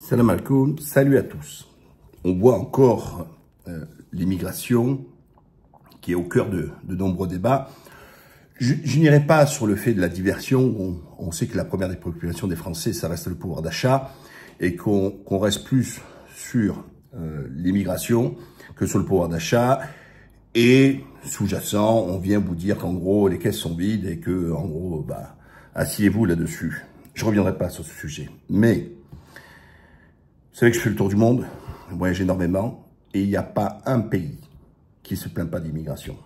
Salam alaikum, salut à tous. On voit encore l'immigration qui est au cœur de nombreux débats. Je n'irai pas sur le fait de la diversion. On sait que la première des préoccupations des Français, ça reste le pouvoir d'achat et qu'on reste plus sur l'immigration que sur le pouvoir d'achat. Et sous-jacent, on vient vous dire qu'en gros, les caisses sont vides et que, en gros, asseyez-vous là-dessus. Je ne reviendrai pas sur ce sujet. Mais, vous savez que je fais le tour du monde, je voyage énormément, et il n'y a pas un pays qui ne se plaint pas d'immigration.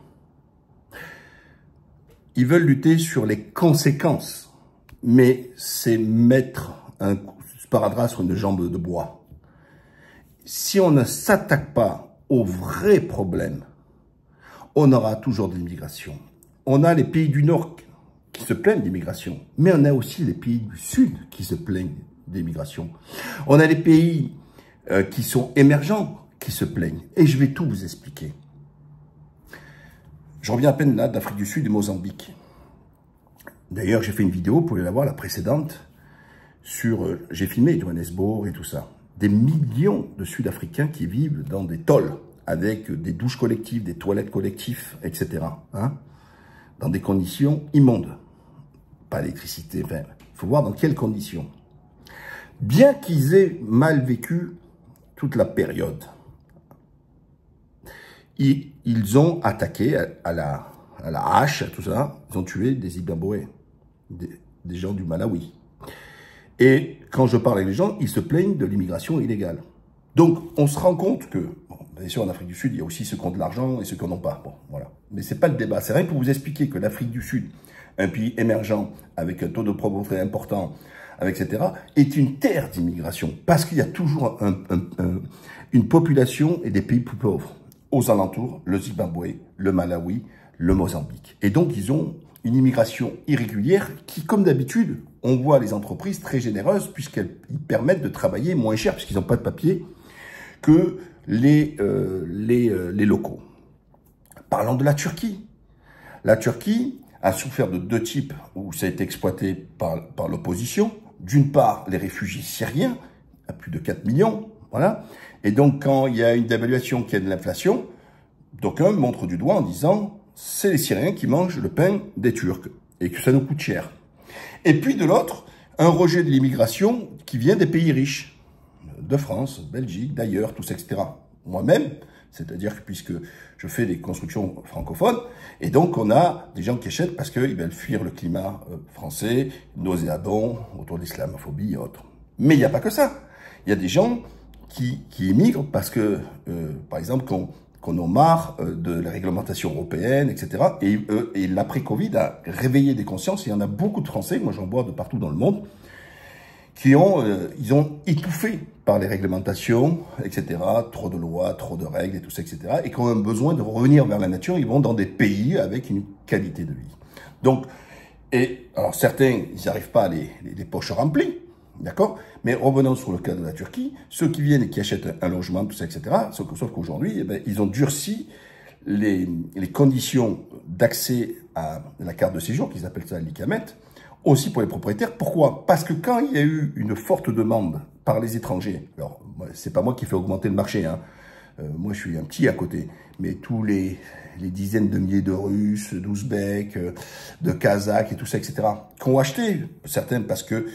Ils veulent lutter sur les conséquences, mais c'est mettre un sparadrap sur une jambe de bois. Si on ne s'attaque pas aux vrais problèmes, on aura toujours de l'immigration. On a les pays du Nord qui se plaignent d'immigration, mais on a aussi les pays du Sud qui se plaignent d'immigration. On a les pays qui sont émergents qui se plaignent. Et je vais tout vous expliquer. Je reviens à peine là d'Afrique du Sud et Mozambique. D'ailleurs, j'ai fait une vidéo, vous pouvez la voir, la précédente, sur, j'ai filmé Johannesburg et tout ça. Des millions de Sud-Africains qui vivent dans des tôles, avec des douches collectives, des toilettes collectives, etc. Hein, dans des conditions immondes. Pas d'électricité, enfin, il faut voir dans quelles conditions. Bien qu'ils aient mal vécu toute la période, ils ont attaqué à la hache, tout ça, ils ont tué des Zimbabwéens, des gens du Malawi. Et quand je parle avec les gens, ils se plaignent de l'immigration illégale. Donc, on se rend compte que, bon, bien sûr, en Afrique du Sud, il y a aussi ceux qui ont de l'argent et ceux qui n'en ont pas. Bon, voilà. Mais c'est pas le débat. C'est rien pour vous expliquer que l'Afrique du Sud, un pays émergent, avec un taux de pauvreté important, etc., est une terre d'immigration. Parce qu'il y a toujours une population et des pays plus pauvres. Aux alentours, le Zimbabwe, le Malawi, le Mozambique. Et donc, ils ont une immigration irrégulière qui, comme d'habitude, on voit les entreprises très généreuses puisqu'elles permettent de travailler moins cher puisqu'ils n'ont pas de papier que les locaux. Parlons de la Turquie. La Turquie a souffert de deux types où ça a été exploité par l'opposition. D'une part, les réfugiés syriens, à plus de 4 millions, voilà. Et donc, quand il y a une dévaluation qui a de l'inflation, d'aucuns montrent du doigt en disant c'est les Syriens qui mangent le pain des Turcs et que ça nous coûte cher. Et puis de l'autre, un rejet de l'immigration qui vient des pays riches, de France, Belgique, d'ailleurs, tout ça, etc. Moi-même, c'est-à-dire que puisque je fais des constructions francophones, et donc on a des gens qui achètent parce qu'ils veulent fuir le climat français, nauséabond, autour de l'islamophobie et autres. Mais il n'y a pas que ça. Il y a des gens qui émigrent parce que, par exemple, qu'on a marre de la réglementation européenne, etc. Et l'après-Covid a réveillé des consciences. Il y en a beaucoup de Français, moi j'en vois de partout dans le monde, qui ils ont étouffé par les réglementations, etc. Trop de lois, trop de règles et tout ça, etc. Et qui ont un besoin de revenir vers la nature. Ils vont dans des pays avec une qualité de vie. Donc, alors certains, ils n'arrivent pas les poches remplies. D'accord? Mais revenons sur le cas de la Turquie, ceux qui viennent et qui achètent un logement, tout ça, etc., sauf qu'aujourd'hui, ils ont durci les conditions d'accès à la carte de séjour, qu'ils appellent ça l'ICAMET, aussi pour les propriétaires. Pourquoi? Parce que quand il y a eu une forte demande par les étrangers, alors, c'est pas moi qui fais augmenter le marché, hein, moi je suis un petit à côté, mais tous les dizaines de milliers de Russes, d'Ouzbeks, de Kazakhs et tout ça, etc., qui ont acheté, certains parce que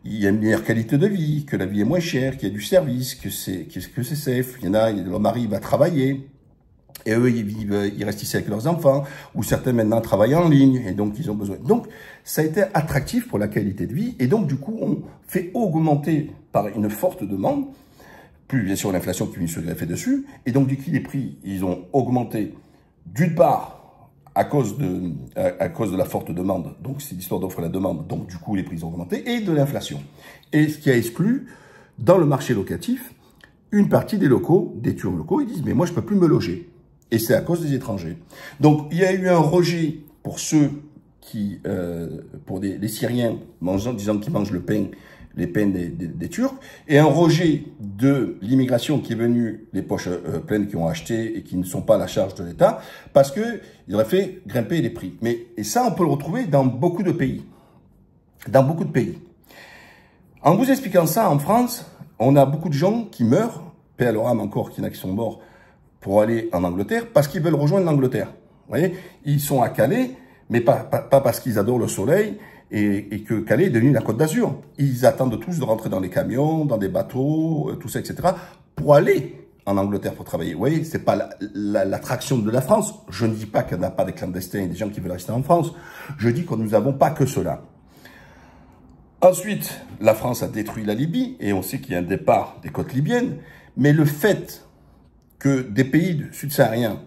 il y a une meilleure qualité de vie, que la vie est moins chère, qu'il y a du service, que c'est safe. Il y en a, leur mari va travailler, et eux, ils restent ici avec leurs enfants, ou certains maintenant travaillent en ligne, et donc ils ont besoin. Donc, ça a été attractif pour la qualité de vie, et donc du coup, on fait augmenter par une forte demande, plus bien sûr l'inflation qui vient se greffer dessus, et donc du coup, les prix, ils ont augmenté d'une part, à cause de la forte demande, donc c'est l'histoire d'offre et la demande, donc du coup les prix ont augmenté, et de l'inflation. Et ce qui a exclu, dans le marché locatif, une partie des locaux, des Turcs locaux, ils disent « mais moi je peux plus me loger ». Et c'est à cause des étrangers. Donc il y a eu un rejet pour ceux qui, pour les Syriens, disant qu'ils mangent le pain, les peines des Turcs, et un rejet de l'immigration qui est venue, les poches pleines qui ont acheté et qui ne sont pas à la charge de l'État, parce qu'ils auraient fait grimper les prix. Et ça, on peut le retrouver dans beaucoup de pays. Dans beaucoup de pays. En vous expliquant ça, en France, on a beaucoup de gens qui meurent, paix à leur âme encore, qu'il y en a qui sont morts pour aller en Angleterre, parce qu'ils veulent rejoindre l'Angleterre. Vous voyez, ils sont à Calais, mais pas parce qu'ils adorent le soleil et que Calais est devenu la Côte d'Azur. Ils attendent tous de rentrer dans les camions, dans des bateaux, tout ça, etc., pour aller en Angleterre pour travailler. Vous voyez, c'est pas l'attraction de la France. Je ne dis pas qu'il n'y en a pas des clandestins et des gens qui veulent rester en France. Je dis que nous n'avons pas que cela. Ensuite, la France a détruit la Libye et on sait qu'il y a un départ des côtes libyennes. Mais le fait que des pays sud-sahariens,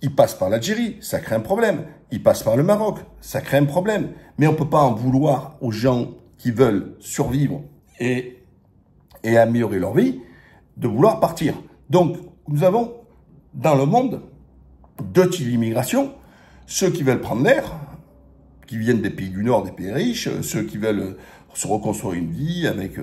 ils passent par l'Algérie, ça crée un problème. Ils passent par le Maroc, ça crée un problème. Mais on ne peut pas en vouloir aux gens qui veulent survivre et améliorer leur vie de vouloir partir. Donc, nous avons dans le monde deux types d'immigration. Ceux qui veulent prendre l'air, qui viennent des pays du Nord, des pays riches, ceux qui veulent se reconstruire une vie avec,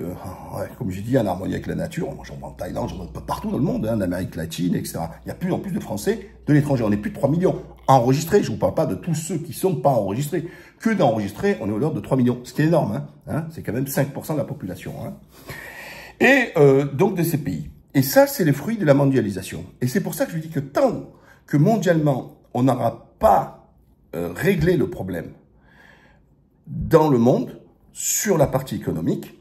comme j'ai dit, en harmonie avec la nature. Moi, j'en vois en Thaïlande, j'en vois partout dans le monde, en Amérique latine, etc. Il y a plus en plus de Français de l'étranger. On est plus de 3 millions enregistrés. Je ne vous parle pas de tous ceux qui ne sont pas enregistrés. Que d'enregistrés, on est au l'ordre de 3 millions. Ce qui est énorme, hein. C'est quand même 5% de la population. Hein. Et donc de ces pays. Et ça, c'est les fruits de la mondialisation. Et c'est pour ça que je dis que tant que mondialement, on n'aura pas réglé le problème dans le monde, sur la partie économique,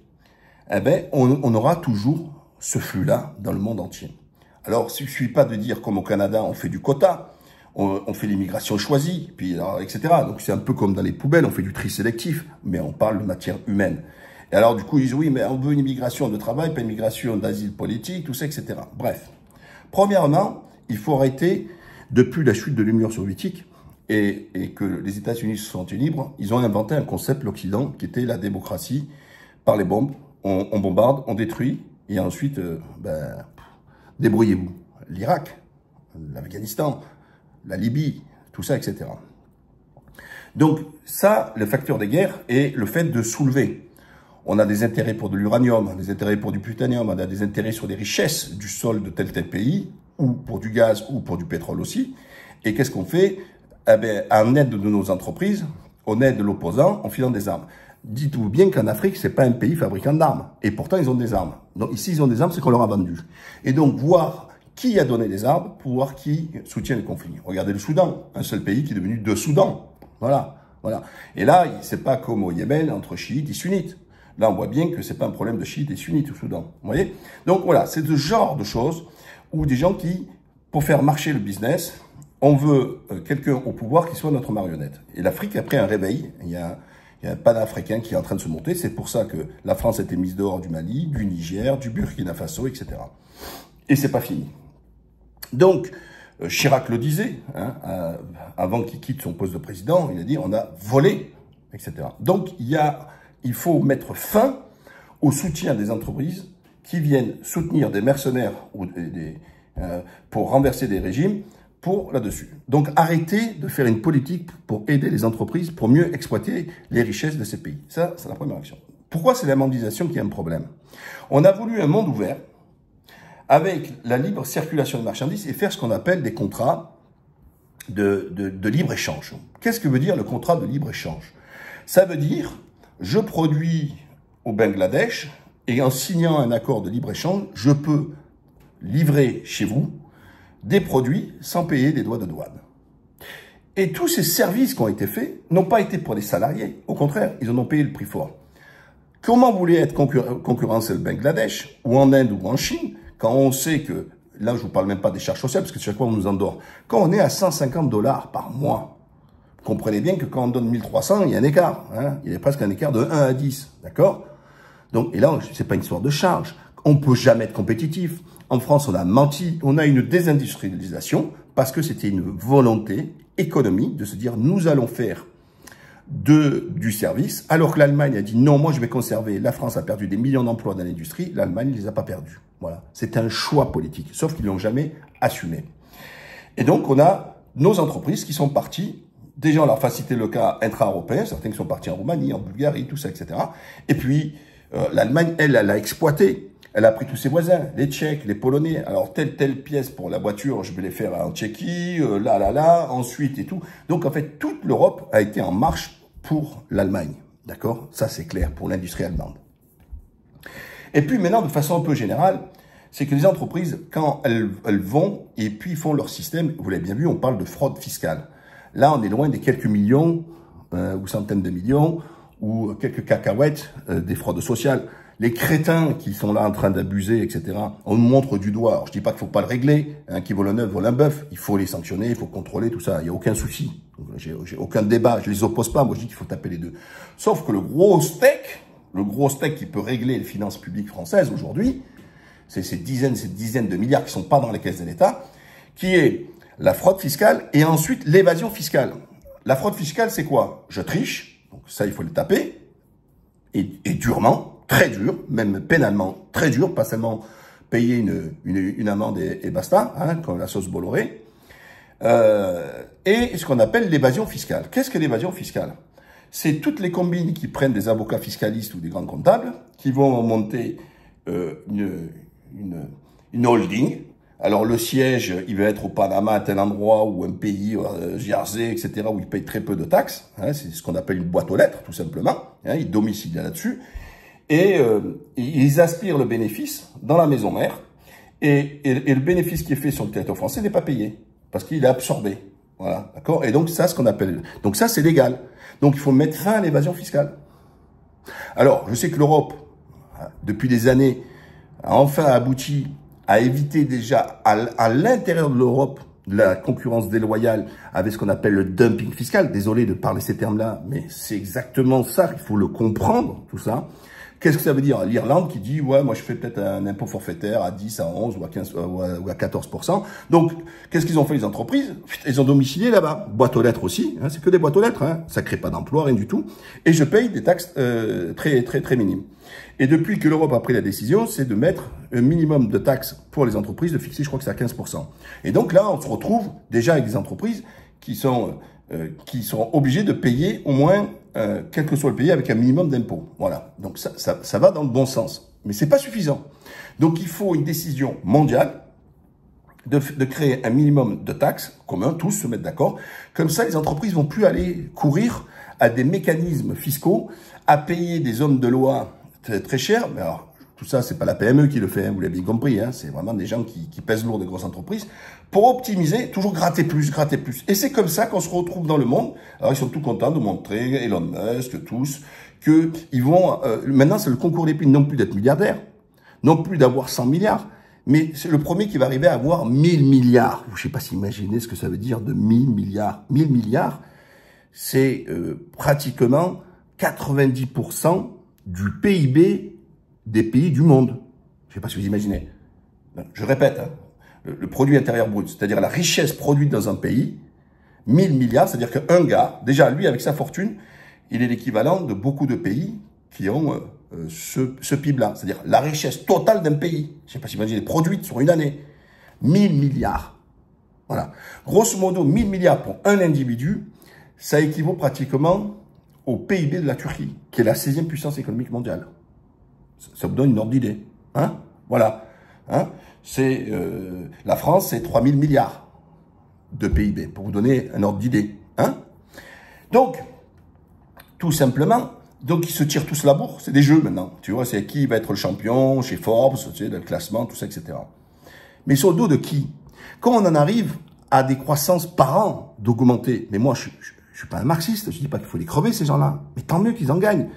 eh ben, on aura toujours ce flux-là dans le monde entier. Alors, il ne suffit pas de dire, comme au Canada, on fait du quota, on fait l'immigration choisie, puis, alors, etc. Donc, c'est un peu comme dans les poubelles, on fait du tri sélectif, mais on parle de matière humaine. Et alors, du coup, ils disent, oui, mais on veut une immigration de travail, pas une immigration d'asile politique, tout ça, etc. Bref. Premièrement, il faut arrêter, depuis la chute de l'Union soviétique, et que les États-Unis se sentent libres, ils ont inventé un concept, l'Occident, qui était la démocratie par les bombes. On bombarde, on détruit, et ensuite, débrouillez-vous. L'Irak, l'Afghanistan, la Libye, tout ça, etc. Donc, ça, le facteur des guerres est le fait de soulever. On a des intérêts pour de l'uranium, des intérêts pour du plutonium, on a des intérêts sur les richesses du sol de tel pays, ou pour du gaz, ou pour du pétrole aussi. Et qu'est-ce qu'on fait? Eh bien, en aide de nos entreprises, on aide l'opposant en filant des armes. Dites-vous bien qu'en Afrique, c'est pas un pays fabricant d'armes. Et pourtant, ils ont des armes. Donc ici, ils ont des armes, c'est qu'on leur a vendu. Et donc, voir qui a donné des armes pour voir qui soutient les conflits. Regardez le Soudan, un seul pays qui est devenu deux Soudans. Voilà. Et là, c'est pas comme au Yémen, entre chiites et sunnites. Là, on voit bien que c'est pas un problème de chiites et sunnites au Soudan. Vous voyez? Donc voilà, c'est ce genre de choses où des gens qui, pour faire marcher le business, on veut quelqu'un au pouvoir qui soit notre marionnette. Et l'Afrique a pris un réveil. Il y a un panafricain qui est en train de se monter. C'est pour ça que la France a été mise dehors du Mali, du Niger, du Burkina Faso, etc. Et c'est pas fini. Donc, Chirac le disait, hein, avant qu'il quitte son poste de président, il a dit on a volé, etc. Donc, il faut mettre fin au soutien des entreprises qui viennent soutenir des mercenaires ou pour renverser des régimes pour là-dessus. Donc, arrêtez de faire une politique pour aider les entreprises, pour mieux exploiter les richesses de ces pays. Ça, c'est la première action. Pourquoi c'est la mondialisation qui est un problème? On a voulu un monde ouvert avec la libre circulation de marchandises et faire ce qu'on appelle des contrats de libre-échange. Qu'est-ce que veut dire le contrat de libre-échange? Ça veut dire, je produis au Bangladesh et en signant un accord de libre-échange, je peux livrer chez vous des produits sans payer des droits de douane. Et tous ces services qui ont été faits n'ont pas été pour les salariés. Au contraire, ils en ont payé le prix fort. Comment vous voulez être concurrencer le Bangladesh, ou en Inde, ou en Chine, quand on sait que, là je vous parle même pas des charges sociales, parce que chaque fois on nous endort, quand on est à 150 $ par mois, comprenez bien que quand on donne 1300, il y a un écart. Hein, il y a presque un écart de 1 à 10, d'accord? Donc, et là, c'est pas une histoire de charge. On peut jamais être compétitif. En France, on a menti, on a une désindustrialisation parce que c'était une volonté économique de se dire nous allons faire du service, alors que l'Allemagne a dit non, moi je vais conserver. La France a perdu des millions d'emplois dans l'industrie, l'Allemagne ne les a pas perdus. Voilà, c'est un choix politique, sauf qu'ils l'ont jamais assumé. Et donc on a nos entreprises qui sont parties. Déjà on leur facilité le cas intra-européen, certains qui sont partis en Roumanie, en Bulgarie, tout ça, etc. Et puis l'Allemagne, elle a exploité. Elle a pris tous ses voisins, les Tchèques, les Polonais. Alors, telle pièce pour la voiture, je vais les faire en Tchéquie, ensuite et tout. Donc, en fait, toute l'Europe a été en marche pour l'Allemagne. D'accord? Ça, c'est clair pour l'industrie allemande. Et puis maintenant, de façon un peu générale, c'est que les entreprises, quand elles vont et puis font leur système, vous l'avez bien vu, on parle de fraude fiscale. Là, on est loin des quelques millions ou centaines de millions ou quelques cacahuètes des fraudes sociales. Les crétins qui sont là en train d'abuser, etc., on nous montre du doigt. Alors, je dis pas qu'il faut pas le régler, hein, qui vole un œuf, vole un bœuf. Il faut les sanctionner, il faut contrôler tout ça. Il y a aucun souci. J'ai aucun débat. Je les oppose pas. Moi, je dis qu'il faut taper les deux. Sauf que le gros steak qui peut régler les finances publiques françaises aujourd'hui, c'est ces dizaines de milliards qui sont pas dans les caisses de l'État, qui est la fraude fiscale et ensuite l'évasion fiscale. La fraude fiscale, c'est quoi? Je triche. Donc ça, il faut le taper. Et durement. Très dur, même pénalement, très dur, pas seulement payer une amende et basta, hein, comme la sauce Bolloré, et ce qu'on appelle l'évasion fiscale. Qu'est-ce que l'évasion fiscale? C'est toutes les combines qui prennent des avocats fiscalistes ou des grands comptables, qui vont monter une holding. Alors le siège, il va être au Panama, à tel endroit, ou un pays, Jersey, etc., où ils payent très peu de taxes. Hein, c'est ce qu'on appelle une boîte aux lettres, tout simplement. Hein, ils domicilient là-dessus. Et ils aspirent le bénéfice dans la maison mère. Et le bénéfice qui est fait sur le territoire français n'est pas payé. Parce qu'il est absorbé. Voilà, d'accord? Et donc, ça, ce qu'on appelle... Donc ça, c'est légal. Donc, il faut mettre fin à l'évasion fiscale. Alors, je sais que l'Europe, depuis des années, a enfin abouti à éviter déjà, à l'intérieur de l'Europe, la concurrence déloyale avec ce qu'on appelle le dumping fiscal. Désolé de parler ces termes-là, mais c'est exactement ça. Il faut le comprendre, tout ça. Qu'est-ce que ça veut dire? L'Irlande qui dit, ouais, moi je fais peut-être un impôt forfaitaire à 10, à 11 ou à 15 ou à 14%. Donc, qu'est-ce qu'ils ont fait les entreprises? Ils ont domicilié là-bas. Boîte aux lettres aussi, hein, c'est que des boîtes aux lettres, hein. Ça crée pas d'emploi, rien du tout. Et je paye des taxes très minimes. Et depuis que l'Europe a pris la décision, c'est de mettre un minimum de taxes pour les entreprises, de fixer, je crois que c'est à 15%. Et donc là, on se retrouve déjà avec des entreprises qui sont obligées de payer au moins quel que soit le pays, avec un minimum d'impôts. Voilà. Donc ça va dans le bon sens. Mais c'est pas suffisant. Donc il faut une décision mondiale de créer un minimum de taxes communs, tous se mettre d'accord. Comme ça, les entreprises vont plus aller courir à des mécanismes fiscaux, à payer des hommes de loi très chers. Mais alors, tout ça, c'est pas la PME qui le fait, hein, vous l'avez bien compris. Hein, c'est vraiment des gens qui pèsent lourd, des grosses entreprises, pour optimiser, toujours gratter plus. Et c'est comme ça qu'on se retrouve dans le monde. Alors, ils sont tout contents de montrer, Elon Musk, tous, que ils vont... maintenant, c'est le concours des prix, non plus d'être milliardaire, non plus d'avoir 100 milliards, mais c'est le premier qui va arriver à avoir 1000 milliards. Je sais pas si imaginez ce que ça veut dire de 1000 milliards. 1000 milliards, c'est pratiquement 90% du PIB des pays du monde. Je ne sais pas si vous imaginez. Je répète, hein, le produit intérieur brut, c'est-à-dire la richesse produite dans un pays, 1000 milliards, c'est-à-dire qu'un gars, déjà lui avec sa fortune, il est l'équivalent de beaucoup de pays qui ont ce PIB-là, c'est-à-dire la richesse totale d'un pays. Je ne sais pas si vous imaginez, produite sur une année. 1000 milliards. Voilà. Grosso modo, 1000 milliards pour un individu, ça équivaut pratiquement au PIB de la Turquie, qui est la 16e puissance économique mondiale. Ça vous donne une ordre d'idée. Hein? Voilà. Hein? C'est la France, c'est 3000 milliards de PIB, pour vous donner un ordre d'idée. Hein? Donc, tout simplement, donc ils se tirent tous la bourre. C'est des jeux maintenant. Tu vois, c'est qui va être le champion chez Forbes, tu sais, le classement, tout ça, etc. Mais sur le dos de qui? Quand on en arrive à des croissances par an d'augmenter, mais moi, je suis pas un marxiste, je dis pas qu'il faut les crever, ces gens-là. Mais tant mieux qu'ils en gagnent.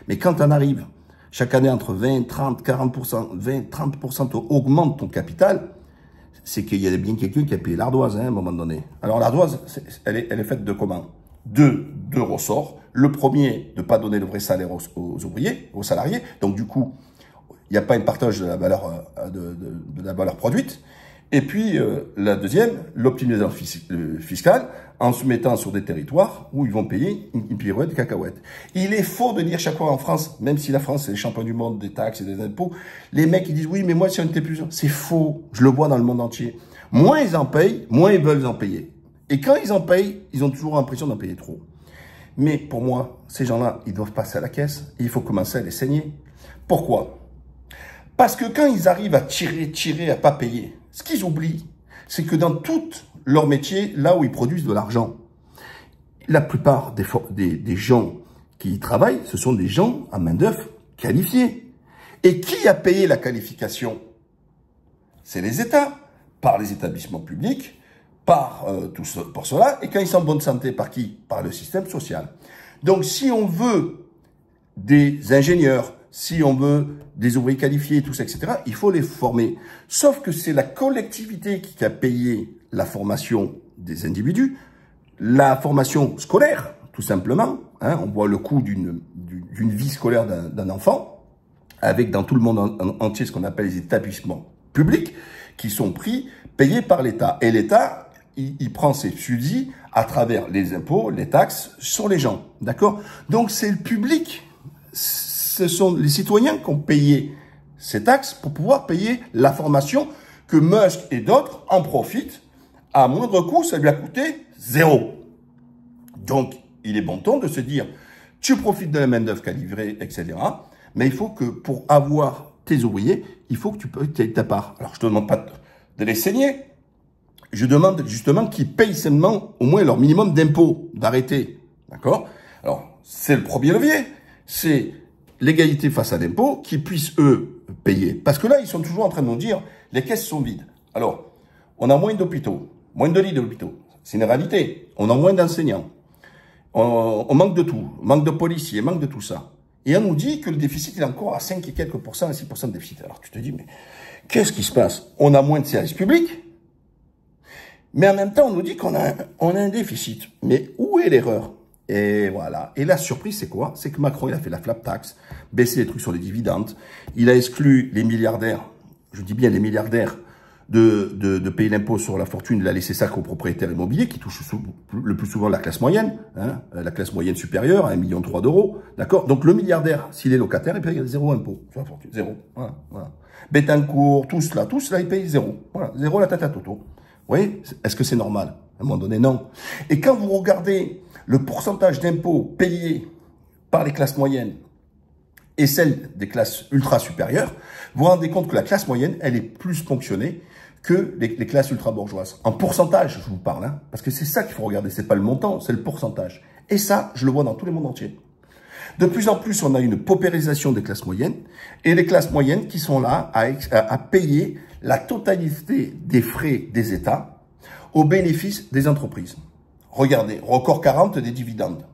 Mais quand on arrive chaque année entre 20, 30, 40%, 20, 30% augmente ton capital, c'est qu'il y a bien quelqu'un qui a payé l'ardoise, hein, à un moment donné. Alors l'ardoise, elle est faite de comment? Deux ressorts. Le premier, de ne pas donner le vrai salaire aux ouvriers, aux salariés. Donc du coup, il n'y a pas un partage de la valeur, de la valeur produite. Et puis, la deuxième, l'optimisation fiscale, en se mettant sur des territoires où ils vont payer une pirouette de cacahuètes. Il est faux de dire chaque fois en France, même si la France est le champion du monde des taxes et des impôts, les mecs ils disent oui, mais moi si on était plus... C'est faux, je le vois dans le monde entier. Moins ils en payent, moins ils veulent en payer. Et quand ils en payent, ils ont toujours l'impression d'en payer trop. Mais pour moi, ces gens-là, ils doivent passer à la caisse et il faut commencer à les saigner. Pourquoi? Parce que quand ils arrivent à tirer, à pas payer, ce qu'ils oublient, c'est que dans tout leur métier, là où ils produisent de l'argent, la plupart des gens qui y travaillent, ce sont des gens à main-d'œuvre qualifiés. Et qui a payé la qualification? C'est les États, par les établissements publics, par pour cela. Et quand ils sont en bonne santé, par qui? Par le système social. Donc, si on veut des ingénieurs, si on veut des ouvriers qualifiés, tout ça, etc., il faut les former. Sauf que c'est la collectivité qui a payé la formation des individus, la formation scolaire, tout simplement. Hein, on voit le coût d'une vie scolaire d'un enfant, avec dans tout le monde entier ce qu'on appelle les établissements publics, qui sont payés par l'État. Et l'État, il prend ses subsides à travers les impôts, les taxes sur les gens. D'accord? Donc c'est le public, ce sont les citoyens qui ont payé ces taxes pour pouvoir payer la formation que Musk et d'autres en profitent. À moindre coût, ça lui a coûté 0. Donc, il est bon ton de se dire, tu profites de la main-d'œuvre calibrée, etc. Mais il faut que pour avoir tes ouvriers, il faut que tu payes ta part. Alors, je te demande pas de les saigner. Je demande justement qu'ils payent seulement au moins leur minimum d'impôts, d'arrêter. D'accord? Alors, c'est le premier levier. C'est l'égalité face à l'impôt, qu'ils puissent, eux, payer. Parce que là, ils sont toujours en train de nous dire, les caisses sont vides. Alors, on a moins d'hôpitaux, moins de lits d'hôpitaux. C'est une réalité. On a moins d'enseignants. On manque de tout. Manque de policiers, manque de tout ça. Et on nous dit que le déficit il est encore à 5 et quelques pourcents, à 6% de déficit. Alors tu te dis, mais qu'est-ce qui se passe? On a moins de services publics, mais en même temps, on nous dit qu'on a un déficit. Mais où est l'erreur? Et voilà. Et la surprise, c'est quoi? C'est que Macron, il a fait la flat tax, baissé les trucs sur les dividendes. Il a exclu les milliardaires, je dis bien les milliardaires, de payer l'impôt sur la fortune, il a laissé ça qu'aux propriétaires immobiliers qui touchent le plus souvent la classe moyenne, hein, la classe moyenne supérieure à 1,3 million d'euros, d'accord? Donc le milliardaire, s'il est locataire, il paye 0 impôt sur la fortune, 0, voilà. Bettencourt, tout cela, ils payent 0, voilà, 0 la tata toto. Oui, est-ce que c'est normal? À un moment donné, non. Et quand vous regardez le pourcentage d'impôts payés par les classes moyennes et celles des classes ultra supérieures, vous vous rendez compte que la classe moyenne, elle est plus ponctionnée que les classes ultra-bourgeoises. En pourcentage, je vous parle, hein, parce que c'est ça qu'il faut regarder, c'est pas le montant, c'est le pourcentage. Et ça, je le vois dans tous les mondes entiers. De plus en plus, on a une paupérisation des classes moyennes, et les classes moyennes qui sont là à payer la totalité des frais des États au bénéfice des entreprises. Regardez, record 40 des dividendes.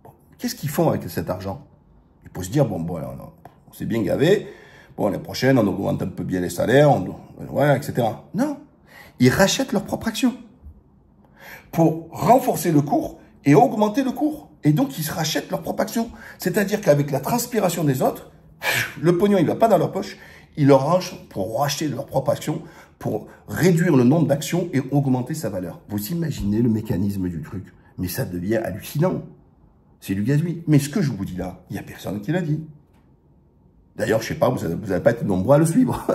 Bon, qu'est-ce qu'ils font avec cet argent? Il faut se dire, bon, on s'est bien gavé, bon, l'année prochaine, on augmente un peu bien les salaires, ouais, etc. Non, ils rachètent leur propre action pour renforcer le cours et augmenter le cours. Et donc, ils se rachètent leur propre action. C'est-à-dire qu'avec la transpiration des autres, le pognon, il va pas dans leur poche, ils leur rangent pour racheter leur propre action, pour réduire le nombre d'actions et augmenter sa valeur. Vous imaginez le mécanisme du truc, mais ça devient hallucinant. C'est du gazouille. Mais ce que je vous dis là, il n'y a personne qui l'a dit. D'ailleurs, je sais pas, vous n'allez pas être nombreux à le suivre,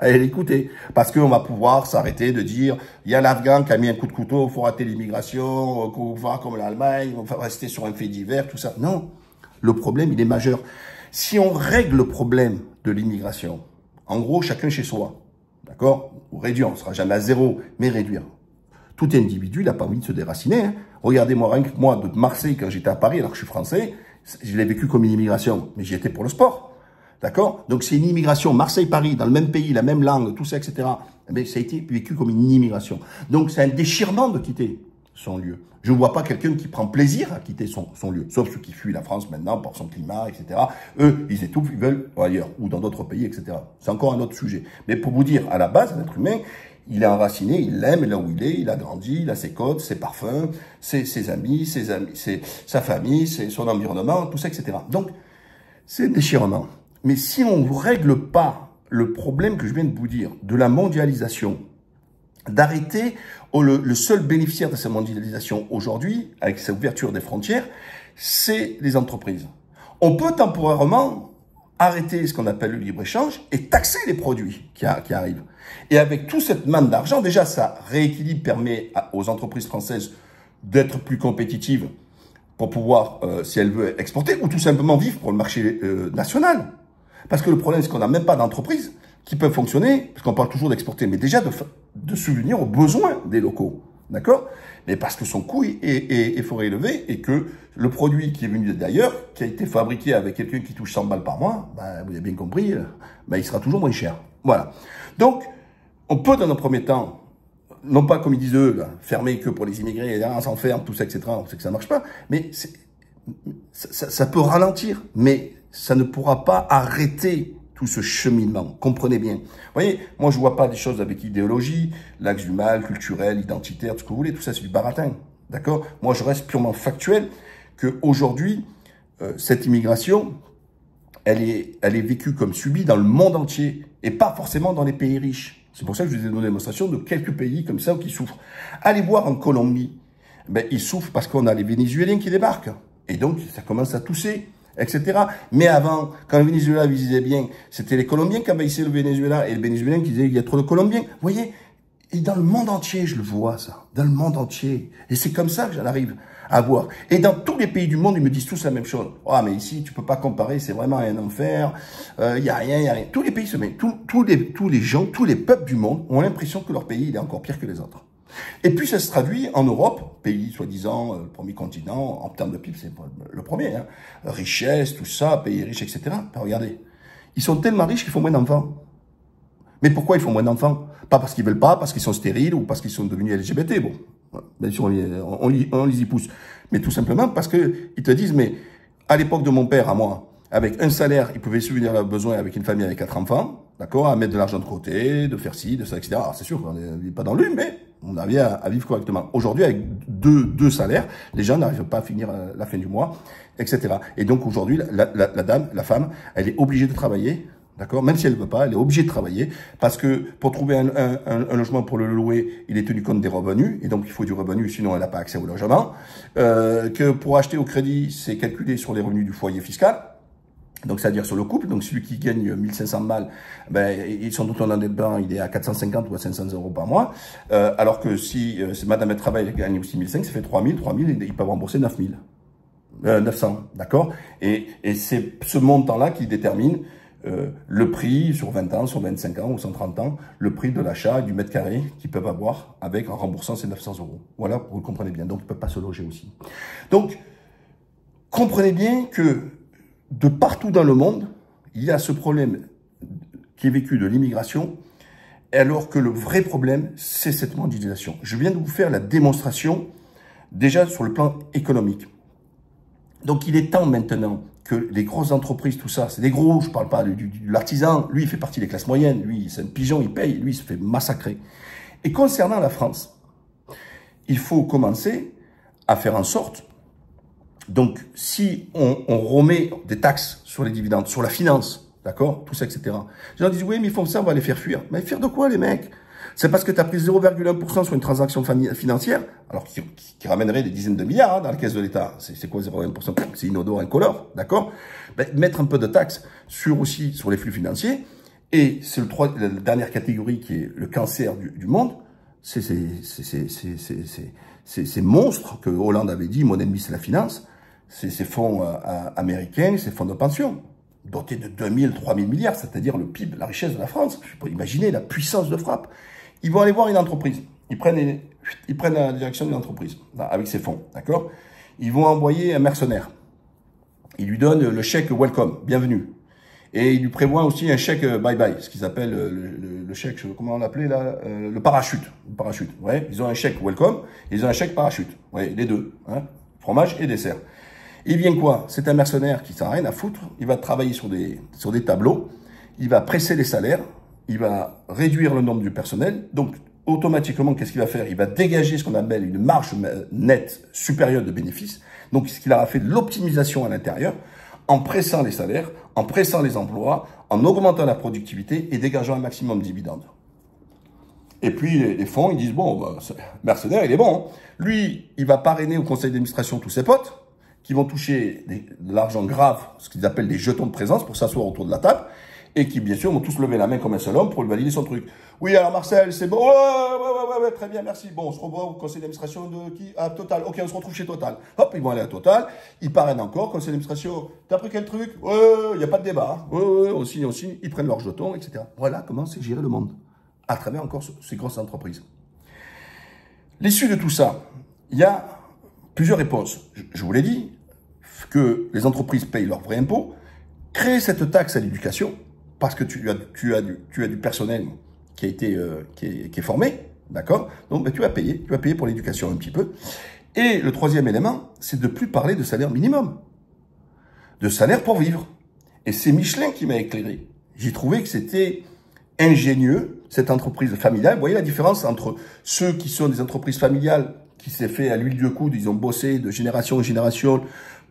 à l'écouter. Parce qu'on va pouvoir s'arrêter de dire, il y a l'Afghan qui a mis un coup de couteau, il faut rater l'immigration, qu'on va faire comme l'Allemagne, on va rester sur un fait divers, tout ça. Non, le problème, il est majeur. Si on règle le problème de l'immigration, en gros, chacun chez soi, d'accord? Ou réduire, on ne sera jamais à 0, mais réduire. Tout individu, il n'a pas envie de se déraciner. Hein. Regardez-moi, rien que moi, de Marseille, quand j'étais à Paris, alors que je suis français, je l'ai vécu comme une immigration, mais j'y étais pour le sport. D'accord? Donc, c'est une immigration Marseille-Paris, dans le même pays, la même langue, tout ça, etc. Mais ça a été vécu comme une immigration. Donc, c'est un déchirement de quitter son lieu. Je ne vois pas quelqu'un qui prend plaisir à quitter son lieu, sauf ceux qui fuient la France maintenant pour son climat, etc. Eux, ils étouffent, ils veulent ailleurs, ou dans d'autres pays, etc. C'est encore un autre sujet. Mais pour vous dire, à la base, l'être humain, il est enraciné, il l'aime là où il est, il a grandi, il a ses codes, ses parfums, ses amis, sa famille, son environnement, tout ça, etc. Donc, c'est un déchirement. Mais si on ne règle pas le problème que je viens de vous dire, de la mondialisation, d'arrêter le seul bénéficiaire de cette mondialisation aujourd'hui, avec sa ouverture des frontières, c'est les entreprises. On peut temporairement arrêter ce qu'on appelle le libre-échange et taxer les produits qui arrivent. Et avec toute cette manne d'argent, déjà, ça rééquilibre, permet aux entreprises françaises d'être plus compétitives pour pouvoir, si elles veulent, exporter ou tout simplement vivre pour le marché national. Parce que le problème, c'est qu'on n'a même pas d'entreprises qui peuvent fonctionner, parce qu'on parle toujours d'exporter, mais déjà de subvenir aux besoins des locaux. D'accord? Mais parce que son coût est fort élevé et que le produit qui est venu d'ailleurs, qui a été fabriqué avec quelqu'un qui touche 100 balles par mois, ben, vous avez bien compris, ben, il sera toujours moins cher. Voilà. Donc, on peut dans un premier temps, non pas comme ils disent eux, là, fermer que pour les immigrés, on s'enferme, tout ça, etc. On sait que ça marche pas, mais ça peut ralentir, mais ça ne pourra pas arrêter tout ce cheminement. Comprenez bien. Vous voyez, moi je vois pas des choses avec idéologie, l'axe du mal, culturel, identitaire, tout ce que vous voulez, tout ça c'est du baratin. D'accord? Moi je reste purement factuel qu'aujourd'hui, cette immigration, elle est vécue comme subie dans le monde entier et pas forcément dans les pays riches. C'est pour ça que je vous ai donné une démonstration de quelques pays comme ça qui souffrent. Allez voir en Colombie, ben, ils souffrent parce qu'on a les Vénézuéliens qui débarquent. Et donc, ça commence à tousser, etc. Mais avant, quand le Venezuela visait bien, c'était les Colombiens qui envahissaient le Venezuela et les Vénézuéliens qui disaient qu'il y a trop de Colombiens. Vous voyez, et dans le monde entier, je le vois, ça. Dans le monde entier. Et c'est comme ça que j'en arrive à voir. Et dans tous les pays du monde, ils me disent tous la même chose. Ah, mais ici, tu peux pas comparer, c'est vraiment un enfer. Y a rien, y a rien. Tous les pays se mettent, tous les gens, tous les peuples du monde ont l'impression que leur pays, il est encore pire que les autres. Et puis, ça se traduit en Europe, pays soi-disant, le premier continent, en termes de PIB, c'est le premier, hein. Richesse, tout ça, pays riches, etc. Ben, regardez. Ils sont tellement riches qu'ils font moins d'enfants. Mais pourquoi ils font moins d'enfants? Pas parce qu'ils veulent pas, parce qu'ils sont stériles ou parce qu'ils sont devenus LGBT. Bon, bien sûr, on les y pousse. Mais tout simplement parce que ils te disent, mais à l'époque de mon père, à moi, avec un salaire, il pouvait subvenir leurs besoins avec une famille avec 4 enfants, d'accord, à mettre de l'argent de côté, de faire ci, de ça, etc. Alors, c'est sûr qu'on n'est pas dans l'une, mais on arrive à vivre correctement. Aujourd'hui, avec deux salaires, les gens n'arrivent pas à finir la fin du mois, etc. Et donc, aujourd'hui, la dame, la femme, elle est obligée de travailler. D'accord? Même si elle ne veut pas, elle est obligée de travailler parce que pour trouver un logement pour le louer, il est tenu compte des revenus et donc il faut du revenu, sinon elle n'a pas accès au logement. Que pour acheter au crédit, c'est calculé sur les revenus du foyer fiscal. Donc, c'est-à-dire sur le couple. Donc, celui qui gagne 1500 balles, ben, ils sont tout dans des bains, il est à 450 ou à 500 euros par mois. Alors que si madame elle travaille, elle gagne aussi 1500, ça fait 3000, ils peuvent rembourser 9000. 900, d'accord? Et c'est ce montant-là qui détermine le prix sur 20 ans, sur 25 ans ou 130 ans, le prix de l'achat du mètre carré qu'ils peuvent avoir avec en remboursant ces 900 euros. Voilà, vous le comprenez bien. Donc, ils ne peuvent pas se loger aussi. Donc, comprenez bien que de partout dans le monde, il y a ce problème qui est vécu de l'immigration, alors que le vrai problème, c'est cette mondialisation. Je viens de vous faire la démonstration déjà sur le plan économique. Donc, il est temps maintenant que les grosses entreprises, tout ça, c'est des gros, je parle pas de l'artisan, lui, il fait partie des classes moyennes, lui, c'est un pigeon, il paye, lui, il se fait massacrer. Et concernant la France, il faut commencer à faire en sorte, donc, si on remet des taxes sur les dividendes, sur la finance, d'accord, tout ça, etc. Les gens disent, oui, mais ils font ça, on va les faire fuir. Mais fuir de quoi, les mecs? C'est parce que tu as pris 0,1% sur une transaction financière, alors qui ramènerait des dizaines de milliards hein, dans la caisse de l'État. C'est quoi 0,1%? C'est inodore, incolore, d'accord? Ben, mettre un peu de taxes aussi sur les flux financiers. Et c'est la dernière catégorie qui est le cancer du monde. C'est ces monstres que Hollande avait dit, mon ennemi c'est la finance. Ces fonds américains, ces fonds de pension, dotés de 2000, 3000 milliards, c'est-à-dire le PIB, la richesse de la France. Je peux imaginer la puissance de frappe. Ils vont aller voir une entreprise. Ils prennent la direction d'une entreprise avec ces fonds, d'accord? Ils vont envoyer un mercenaire. Ils lui donnent le chèque welcome, bienvenue. Et ils lui prévoient aussi un chèque bye-bye, ce qu'ils appellent le chèque, comment on l'appelait là, le parachute. Le parachute, ouais. Ils ont un chèque welcome, ils ont un chèque parachute. Ouais, les deux, hein, fromage et dessert. Il vient quoi? C'est un mercenaire qui s'en a rien à foutre. Il va travailler sur des tableaux. Il va presser les salaires. Il va réduire le nombre du personnel. Donc, automatiquement, qu'est-ce qu'il va faire? Il va dégager ce qu'on appelle une marge nette supérieure de bénéfices. Donc, ce qu'il aura fait de l'optimisation à l'intérieur, en pressant les salaires, en pressant les emplois, en augmentant la productivité et dégageant un maximum de dividendes. Et puis, les fonds, ils disent, bon, bah, mercenaire, il est bon. Hein. Lui, il va parrainer au conseil d'administration tous ses potes, qui vont toucher de l'argent grave, ce qu'ils appellent des jetons de présence, pour s'asseoir autour de la table, et qui, bien sûr, vont tous lever la main comme un seul homme pour lui valider son truc. Oui, alors Marcel, c'est bon, ouais, très bien, merci. Bon, on se revoit au conseil d'administration de qui? Ah, Total, ok, on se retrouve chez Total. Hop, ils vont aller à Total, ils parrainent encore, conseil d'administration, t'as pris quel truc? Ouais, il n'y a pas de débat. Ouais, on signe, ils prennent leurs jetons, etc. Voilà comment c'est gérer le monde, à travers encore ces grosses entreprises. L'issue de tout ça, il y a plusieurs réponses. Je vous l'ai dit, que les entreprises payent leurs vrais impôts, créer cette taxe à l'éducation, parce que tu as du personnel qui est formé, d'accord? Donc ben, tu vas payer pour l'éducation un petit peu. Et le troisième élément, c'est de plus parler de salaire minimum, de salaire pour vivre. Et c'est Michelin qui m'a éclairé. J'ai trouvé que c'était ingénieux, cette entreprise familiale. Vous voyez la différence entre ceux qui sont des entreprises familiales, qui s'est fait à l'huile de coude, ils ont bossé de génération en génération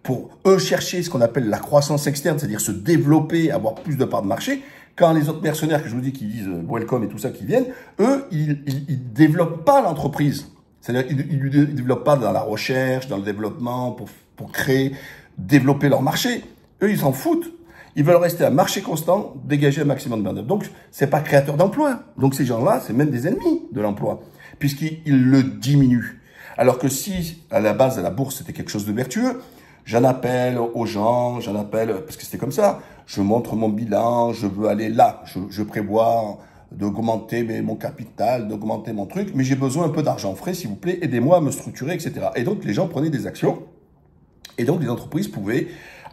pour eux chercher ce qu'on appelle la croissance externe, c'est-à-dire se développer, avoir plus de parts de marché. Quand les autres mercenaires que je vous dis qui disent welcome et tout ça qui viennent, eux, ils développent pas l'entreprise. C'est-à-dire ils développent pas dans la recherche, dans le développement, pour créer, développer leur marché. Eux, ils s'en foutent. Ils veulent rester à marché constant, dégager un maximum de main-d'œuvre. Donc, c'est pas créateur d'emploi. Donc, ces gens-là, c'est même des ennemis de l'emploi, puisqu'ils le diminuent. Alors que si, à la base, à la bourse, c'était quelque chose de vertueux, j'en appelle aux gens, parce que c'était comme ça. Je montre mon bilan, je veux aller là. Je prévois d'augmenter mon capital, d'augmenter mon truc, mais j'ai besoin un peu d'argent frais, s'il vous plaît, aidez-moi à me structurer, etc. Et donc, les gens prenaient des actions, et donc les entreprises pouvaient,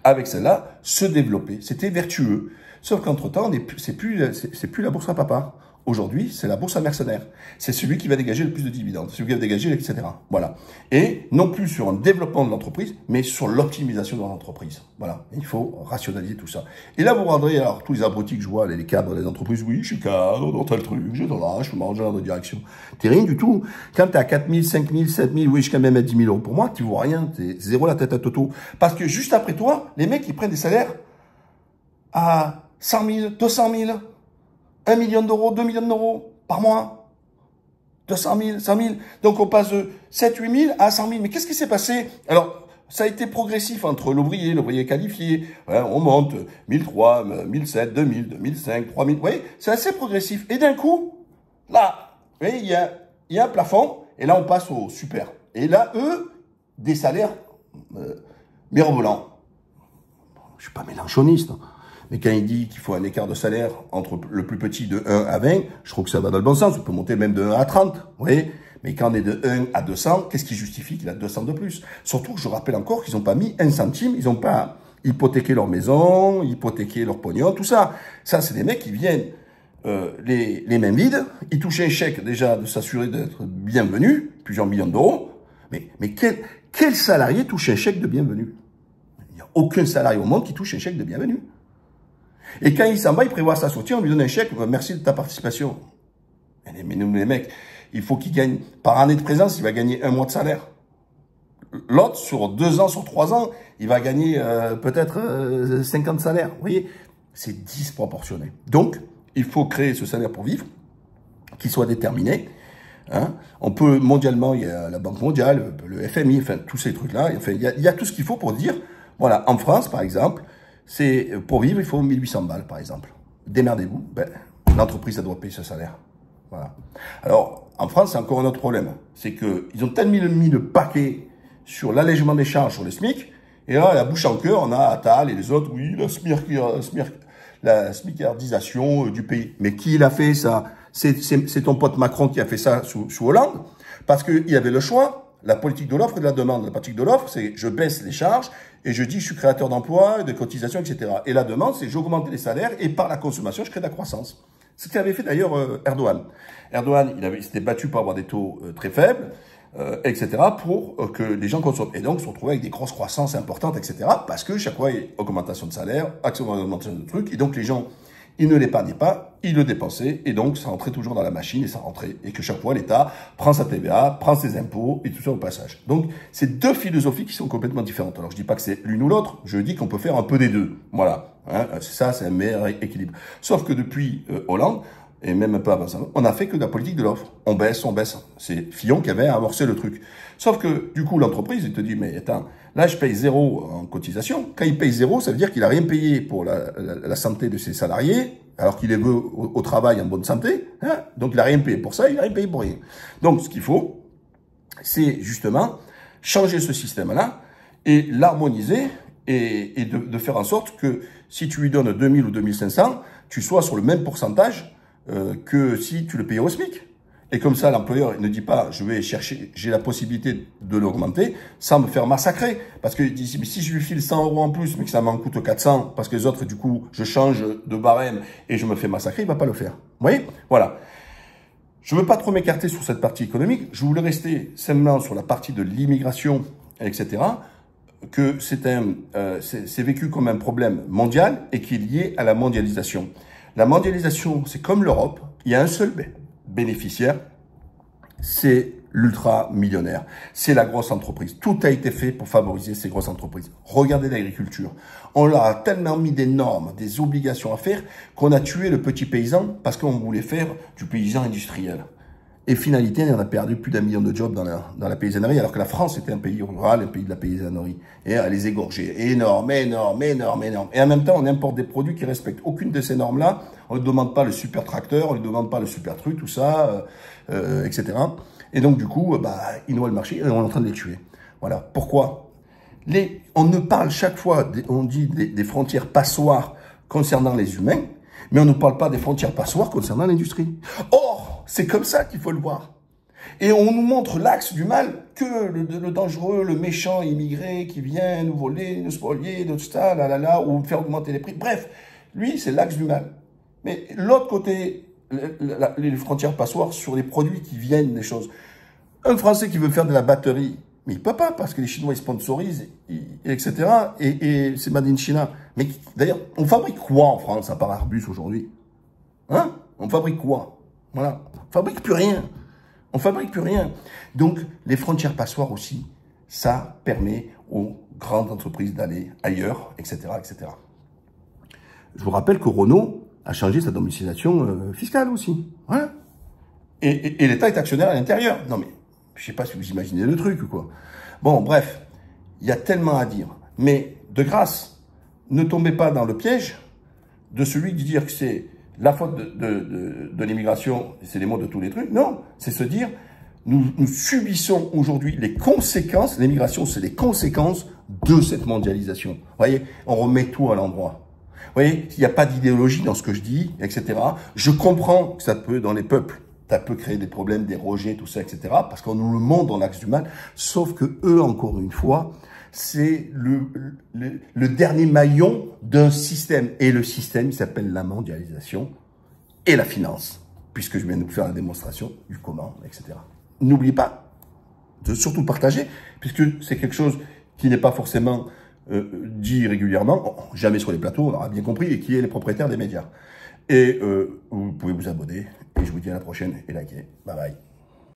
avec celle-là, se développer. C'était vertueux. Sauf qu'entre-temps, c'est plus la bourse à papa. Aujourd'hui, c'est la bourse à mercenaires. C'est celui qui va dégager le plus de dividendes, celui qui va dégager, etc. Voilà. Et non plus sur un développement de l'entreprise, mais sur l'optimisation de l'entreprise. Voilà. Il faut rationaliser tout ça. Et là, vous rendrez, alors, tous les abrutis que je vois, les cadres des entreprises, oui, je suis cadre, dans tel truc, j'ai de là, je suis manager de direction. T'es rien du tout. Quand t'es à 4 000, 5 000, 7 000, oui, jusqu'à même à 10 000 euros pour moi, tu vois rien, t'es zéro la tête à toto. Parce que juste après toi, les mecs, ils prennent des salaires à 100 000, 200 000, 1 million d'euros, 2 millions d'euros par mois. 200 000, 100 000. Donc, on passe de 7, 8 000 à 100 000. Mais qu'est-ce qui s'est passé? Alors, ça a été progressif entre l'ouvrier qualifié. Ouais, on monte 1003, 1007, 2000, 2005, 3000. Vous voyez, c'est assez progressif. Et d'un coup, là, vous voyez, il y a un plafond. Et là, on passe au super. Et là, eux, des salaires mirobolants. Je suis pas mélanchoniste. Mais quand il dit qu'il faut un écart de salaire entre le plus petit de 1 à 20, je trouve que ça va dans le bon sens. On peut monter même de 1 à 30, vous voyez. Mais quand on est de 1 à 200, qu'est-ce qui justifie qu'il a 200 de plus? Surtout que je rappelle encore qu'ils n'ont pas mis un centime, ils n'ont pas hypothéqué leur maison, hypothéqué leur pognon, tout ça. Ça, c'est des mecs qui viennent les mains vides. Ils touchent un chèque déjà de s'assurer d'être bienvenus, plusieurs millions d'euros. Mais quel salarié touche un chèque de bienvenue? Il n'y a aucun salarié au monde qui touche un chèque de bienvenue. Et quand il s'en va, il prévoit sa sortie, on lui donne un chèque, merci de ta participation. Mais nous, les mecs, il faut qu'il gagne, par année de présence, il va gagner 1 mois de salaire. L'autre, sur 2 ans, sur 3 ans, il va gagner peut-être 50 salaires. Vous voyez, c'est disproportionné. Donc, il faut créer ce salaire pour vivre, qui soit déterminé. Hein. On peut, mondialement, il y a la Banque mondiale, le FMI, enfin, tous ces trucs-là. Enfin, il y a tout ce qu'il faut pour dire, voilà, en France, par exemple, c'est pour vivre, il faut 1800 balles, par exemple. Démerdez-vous. Ben, l'entreprise, ça doit payer ce salaire. Voilà. Alors, en France, c'est encore un autre problème. C'est qu'ils ont tellement mis le paquet sur l'allègement des charges sur le SMIC. Et là, la bouche en cœur, on a Attal et les autres, oui, la smicardisation du pays. Mais qui l'a fait, ça? C'est ton pote Macron qui a fait ça sous Hollande. Parce qu'il y avait le choix. La politique de l'offre et de la demande. La politique de l'offre, c'est je baisse les charges et je dis je suis créateur d'emplois, de cotisations, etc. Et la demande, c'est j'augmente les salaires et par la consommation, je crée de la croissance. C'est ce qu'avait fait d'ailleurs Erdogan. Erdogan, il s'était battu pour avoir des taux très faibles, etc. pour que les gens consomment. Et donc, se retrouver avec des grosses croissances importantes, etc. Parce que chaque fois, il y a augmentation de salaire, augmentation de trucs. Et donc, les gens, ils ne l'épargnaient pas, ils le dépensaient, et donc ça rentrait toujours dans la machine, et ça rentrait. Et que chaque fois, l'État prend sa TVA, prend ses impôts, et tout ça au passage. Donc, c'est deux philosophies qui sont complètement différentes. Alors, je dis pas que c'est l'une ou l'autre, je dis qu'on peut faire un peu des deux. Voilà. Hein, c'est ça, c'est un meilleur équilibre. Sauf que depuis Hollande, et même un peu avant ça, on a fait que de la politique de l'offre. On baisse, on baisse. C'est Fillon qui avait amorcé le truc. Sauf que, du coup, l'entreprise, il te dit, mais attends, là, je paye 0 en cotisation. Quand il paye 0, ça veut dire qu'il a rien payé pour la santé de ses salariés, alors qu'il est au travail en bonne santé. Hein. Donc, il a rien payé pour ça, il a rien payé pour rien. Donc, ce qu'il faut, c'est justement changer ce système-là et l'harmoniser et de faire en sorte que si tu lui donnes 2000 ou 2500, tu sois sur le même pourcentage que si tu le payais au SMIC. Et comme ça, l'employeur ne dit pas, je vais chercher, j'ai la possibilité de l'augmenter sans me faire massacrer. Parce qu'il dit, mais si je lui file 100 € en plus, mais que ça m'en coûte 400, parce que les autres, du coup, je change de barème et je me fais massacrer, il va pas le faire. Vous voyez? Voilà. Je veux pas trop m'écarter sur cette partie économique. Je voulais rester simplement sur la partie de l'immigration, etc., que c'est vécu comme un problème mondial et qui est lié à la mondialisation. La mondialisation, c'est comme l'Europe, il y a un seul bénéficiaire, c'est l'ultra-millionnaire, c'est la grosse entreprise. Tout a été fait pour favoriser ces grosses entreprises. Regardez l'agriculture. On leur a tellement mis des normes, des obligations à faire, qu'on a tué le petit paysan parce qu'on voulait faire du paysan industriel. Et finalité, on a perdu plus d'1 million de jobs dans la paysannerie, alors que la France était un pays rural, un pays de la paysannerie. Et elle les égorgeait. Énorme, énorme, énorme, énorme. Et en même temps, on importe des produits qui respectent aucune de ces normes-là. On ne demande pas le super tracteur, on ne demande pas le super truc, tout ça, etc. Et donc, du coup, ils noient le marché et on est en train de les tuer. Voilà. Pourquoi? On ne parle chaque fois, on dit des frontières passoires concernant les humains, mais on ne parle pas des frontières passoires concernant l'industrie. Or, c'est comme ça qu'il faut le voir. Et on nous montre l'axe du mal, que le dangereux, le méchant immigré qui vient nous voler, nous spolier, tout ça, ou faire augmenter les prix. Bref, lui, c'est l'axe du mal. Mais l'autre côté, les frontières passoires sur les produits qui viennent des choses. Un Français qui veut faire de la batterie, mais il peut pas, parce que les Chinois, ils sponsorisent, etc. Et c'est made in China. Mais d'ailleurs, on fabrique quoi en France, à part Airbus aujourd'hui? Hein? On fabrique quoi? Voilà. On fabrique plus rien. On fabrique plus rien. Donc, les frontières passoires aussi, ça permet aux grandes entreprises d'aller ailleurs, etc., etc. Je vous rappelle que Renault a changé sa domiciliation fiscale aussi. Voilà. Et l'État est actionnaire à l'intérieur. Non mais, je sais pas si vous imaginez le truc ou quoi. Bon, bref, il y a tellement à dire. Mais, de grâce, ne tombez pas dans le piège de celui qui dit que c'est la faute de l'immigration, c'est les mots de tous les trucs. Non, c'est se dire, nous subissons aujourd'hui les conséquences, l'immigration, c'est les conséquences de cette mondialisation. Vous voyez, on remet tout à l'endroit. Vous voyez, il n'y a pas d'idéologie dans ce que je dis, etc. Je comprends que ça peut, dans les peuples, ça peut créer des problèmes, des rejets, tout ça, etc. Parce qu'on nous le montre dans l'axe du mal. Sauf que eux, encore une fois, c'est le dernier maillon d'un système. Et le système, il s'appelle la mondialisation et la finance. Puisque je viens de vous faire la démonstration du comment, etc. N'oubliez pas de surtout partager, puisque c'est quelque chose qui n'est pas forcément dit régulièrement, jamais sur les plateaux, on aura bien compris, et qui est les propriétaires des médias. Et vous pouvez vous abonner, et je vous dis à la prochaine, et likez. Bye bye.